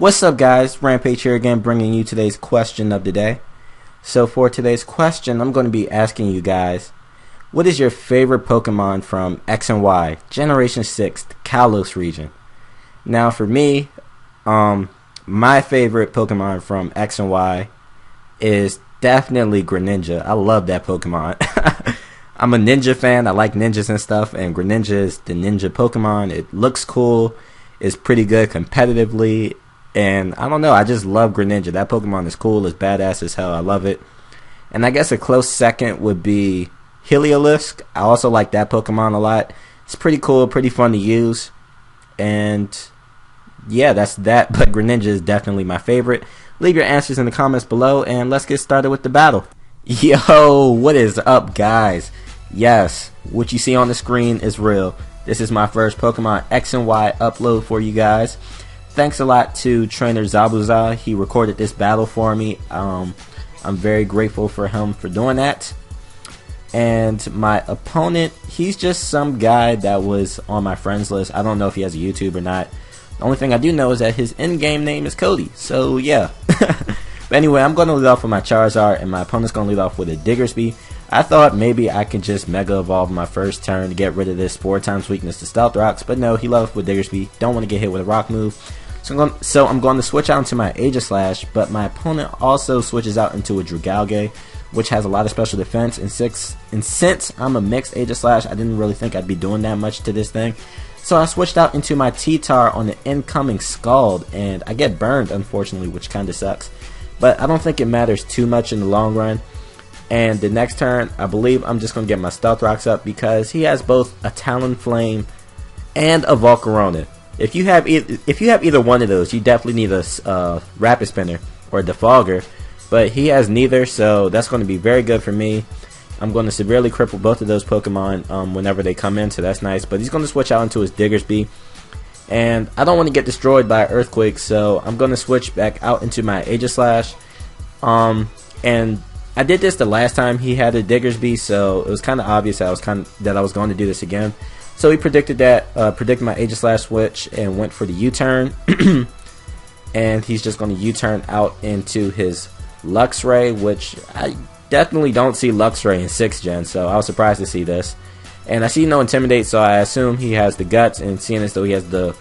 What's up, guys? Rampage here again, bringing you today's question of the day. So for today's question, I'm going to be asking you guys, what is your favorite Pokemon from X and Y, Generation 6, the Kalos region? Now for me, my favorite Pokemon from X and Y is definitely Greninja. I love that Pokemon. I'm a ninja fan. I like ninjas and stuff, and Greninja is the ninja Pokemon. It looks cool. It's pretty good competitively. And I don't know, I just love Greninja. That Pokemon is cool, it's badass as hell, I love it. And I guess a close second would be Heliolisk. I also like that Pokemon a lot. It's pretty cool, pretty fun to use. And yeah, that's that, but Greninja is definitely my favorite. Leave your answers in the comments below, and let's get started with the battle. Yo, what is up, guys? Yes, what you see on the screen is real. This is my first Pokemon X and Y upload for you guys. Thanks a lot to trainer Zabuza. He recorded this battle for me. I'm very grateful for him for doing that. And my opponent, he's just some guy that was on my friends list. I don't know if he has a YouTube or not. The only thing I do know is that his in-game name is Cody. So yeah. But anyway, I'm going to lead off with my Charizard, and my opponent's going to lead off with a Diggersby. I thought maybe I could just Mega Evolve my first turn to get rid of this 4x weakness to Stealth Rocks, but no, he left with Diggersby. Don't want to get hit with a Rock move. So I'm going to switch out into my Aegislash, but my opponent also switches out into a Dragalge, which has a lot of special defense. And since I'm a mixed Aegislash, I didn't really think I'd be doing that much to this thing. So I switched out into my T-Tar on the incoming Scald, and I get burned, unfortunately, which kind of sucks. But I don't think it matters too much in the long run. And the next turn, I believe I'm just going to get my Stealth Rocks up because he has both a Talonflame and a Volcarona. If you have either one of those, you definitely need a Rapid Spinner or a Defogger, but he has neither, so that's going to be very good for me. I'm going to severely cripple both of those Pokemon whenever they come in, so that's nice. But he's going to switch out into his Diggersby, and I don't want to get destroyed by Earthquake, so I'm going to switch back out into my Aegislash. And I did this the last time he had a Diggersby, so it was kind of obvious that I was going to do this again. So he predicted my Aegislash switch and went for the U-turn. And he's just going to U-turn out into his Luxray, which I definitely don't see Luxray in 6th gen, so I was surprised to see this. And I see no Intimidate, so I assume he has the Guts, and seeing as though he has the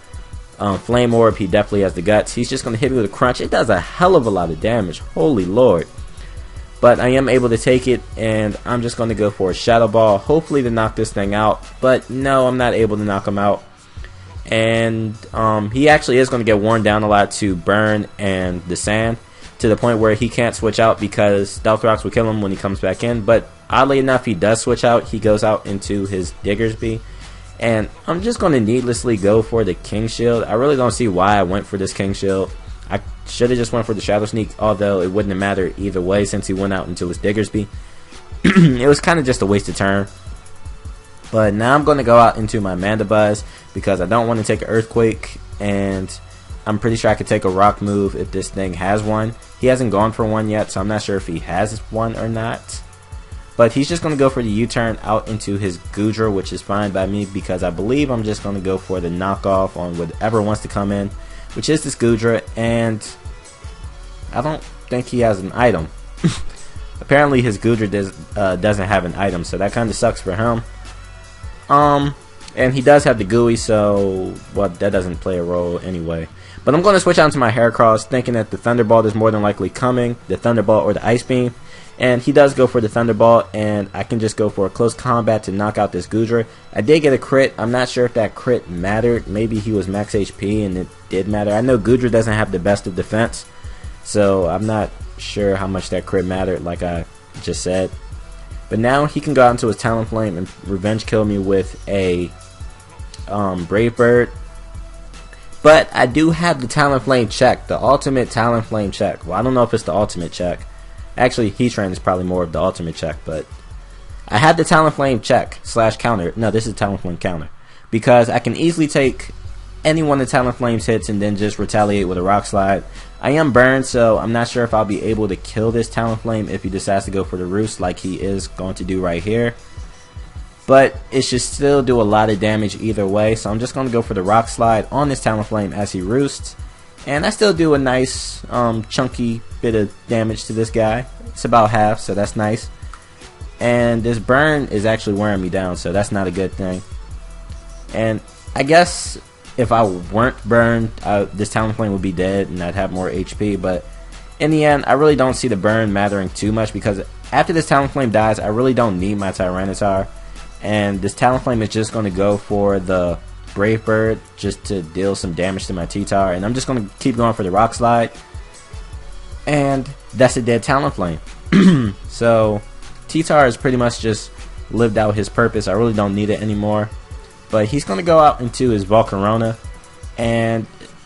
Flame Orb, he definitely has the Guts. He's just going to hit me with a Crunch. It does a hell of a lot of damage, holy lord. But I am able to take it, and I'm just going to go for a Shadow Ball, hopefully to knock this thing out. But no, I'm not able to knock him out. And he actually is going to get worn down a lot to Burn and the Sand, to the point where he can't switch out because Stealth Rocks will kill him when he comes back in. But oddly enough, he does switch out. He goes out into his Diggersby. And I'm just going to needlessly go for the King Shield. I really don't see why I went for this King Shield. I should have just went for the Shadow Sneak, although it wouldn't have mattered either way since he went out into his Diggersby. It was kind of just a wasted turn. But now I'm going to go out into my Mandibuzz because I don't want to take an Earthquake, and I'm pretty sure I could take a Rock move if this thing has one. He hasn't gone for one yet, so I'm not sure if he has one or not. But he's just going to go for the U-turn out into his Goodra, which is fine by me because I believe I'm just going to go for the knockoff on whatever wants to come in, which is this Goodra, and I don't think he has an item. Apparently his Goodra doesn't have an item, so that kind of sucks for him. And he does have the Gooey, so well, that doesn't play a role anyway. But I'm going to switch out to my Heracross, thinking that the Thunderbolt is more than likely coming, the Thunderbolt or the Ice Beam. And he does go for the Thunderbolt, and I can just go for a close combat to knock out this Goodra. I did get a crit. I'm not sure if that crit mattered. Maybe he was max HP and it did matter. I know Goodra doesn't have the best of defense, so I'm not sure how much that crit mattered, like I just said. But now he can go out into his Talonflame and revenge kill me with a Brave Bird. But I do have the Talonflame check, the ultimate Talonflame check. Well, I don't know if it's the ultimate check. Actually, Heatran is probably more of the ultimate check, but I had the Talonflame check / counter. No, this is Talonflame counter. Because I can easily take any one of Talonflame's hits and then just retaliate with a Rock Slide. I am burned, so I'm not sure if I'll be able to kill this Talonflame if he decides to go for the Roost like he is going to do right here. But it should still do a lot of damage either way, so I'm just going to go for the Rock Slide on this Talonflame as he roosts. And I still do a nice chunky bit of damage to this guy. It's about half, so that's nice. And this burn is actually wearing me down, so that's not a good thing. And I guess if I weren't burned, this Talonflame would be dead and I'd have more HP. But in the end, I really don't see the burn mattering too much, because after this Talonflame dies, I really don't need my Tyranitar. And this Talonflame is just going to go for the Brave Bird just to deal some damage to my T-Tar. And I'm just going to keep going for the Rock Slide. And that's a dead Talonflame. So T-Tar has pretty much just lived out his purpose. I really don't need it anymore. But he's going to go out into his Volcarona. And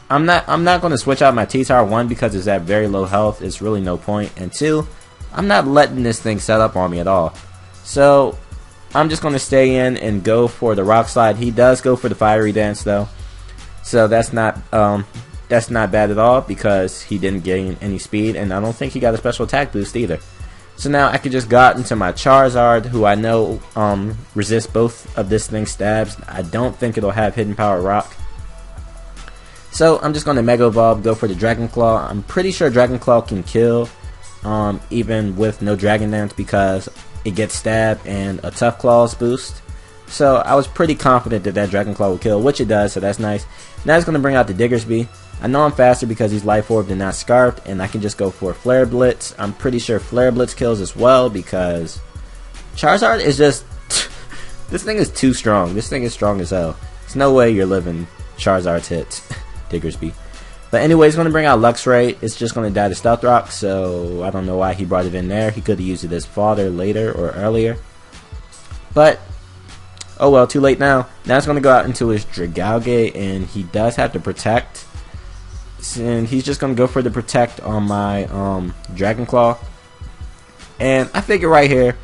I'm not going to switch out my T-Tar, one, because it's at very low health. It's really no point. And two, I'm not letting this thing set up on me at all. So I'm just going to stay in and go for the Rock Slide. He does go for the Fiery Dance though. So that's not bad at all, because he didn't gain any speed, and I don't think he got a special attack boost either. So now I could just go out into my Charizard, who I know resists both of this thing's stabs. I don't think it'll have Hidden Power Rock. So I'm just going to Mega Evolve, go for the Dragon Claw. I'm pretty sure Dragon Claw can kill even with no Dragon Dance, because it gets stabbed and a Tough Claws boost. So I was pretty confident that Dragon Claw will kill, which it does, so that's nice. Now it's going to bring out the Diggersby. I know I'm faster because he's Life Orbed and not Scarfed, and I can just go for Flare Blitz. I'm pretty sure Flare Blitz kills as well, because Charizard is just... this thing is too strong. This thing is strong as hell. There's no way you're living Charizard's hits. Diggersby. But anyway, he's going to bring out Luxray. It's just going to die to Stealth Rock, so I don't know why he brought it in there. He could have used it as fodder later or earlier. But oh well, too late now. Now it's going to go out into his Dragalge, and he does have to Protect. And he's just going to go for the Protect on my Dragon Claw. And I figure right here,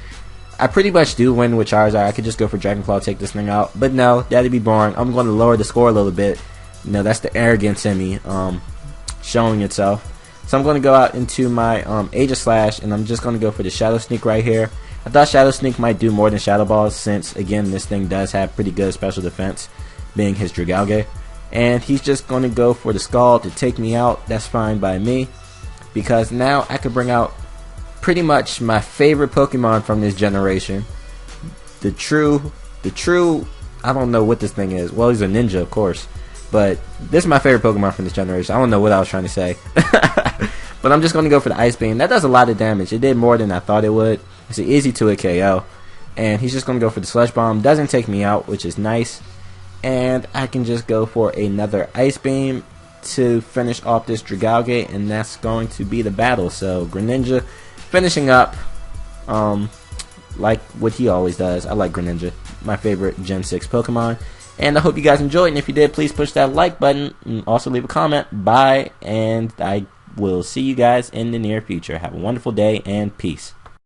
I pretty much do win with Charizard. I could just go for Dragon Claw, take this thing out. But no, that'd be boring. I'm going to lower the score a little bit. You know, that's the arrogance in me showing itself. So I'm going to go out into my Aegislash, and I'm just going to go for the Shadow Sneak right here. I thought Shadow Sneak might do more than Shadow Balls, since, again, this thing does have pretty good special defense, being his Dragalge. And he's just going to go for the Scald to take me out. That's fine by me, because now I could bring out pretty much my favorite Pokemon from this generation. The true, I don't know what this thing is. Well, he's a ninja, of course. But this is my favorite Pokemon from this generation. I don't know what I was trying to say. But I'm just going to go for the Ice Beam. That does a lot of damage. It did more than I thought it would. It's an easy to a KO. And he's just going to go for the Sludge Bomb. Doesn't take me out, which is nice. And I can just go for another Ice Beam to finish off this Dragalge. And that's going to be the battle. So Greninja finishing up like what he always does. I like Greninja. My favorite Gen 6 Pokemon. And I hope you guys enjoyed, and if you did, please push that like button, and also leave a comment. Bye, and I will see you guys in the near future. Have a wonderful day, and peace.